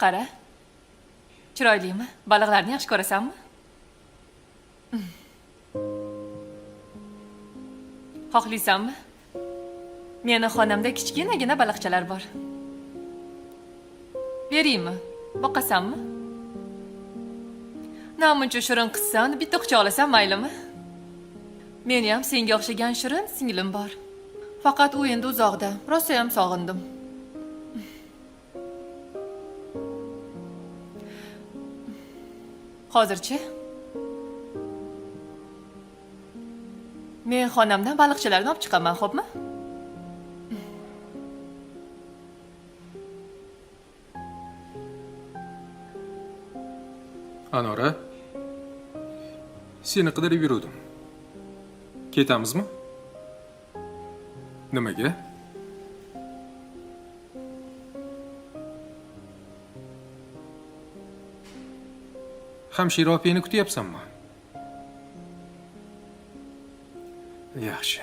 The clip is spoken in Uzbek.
Qara. Chiroylimi? Baliqlarni yaxshi ko'rasanmi? Xohlaysanmi? Meni xonamda kichkinagina baliqchalar bor. Beraymi? Boqasanmi? Namuncha shirin qizsan, bitta quchoqlasam maylimi? Meni ham senga o'xshagan shirin singlim bor. Faqat u endi uzoqda. Rosa ham sog'indim. Hozirchi men xonamdan baliqchalarni olib chiqaman, xo'pmi? Anora, seni qidirib yuruvdim. Ketamizmi? Nimaga? Hamshira opangni kutyapsanmi? Yaxshi.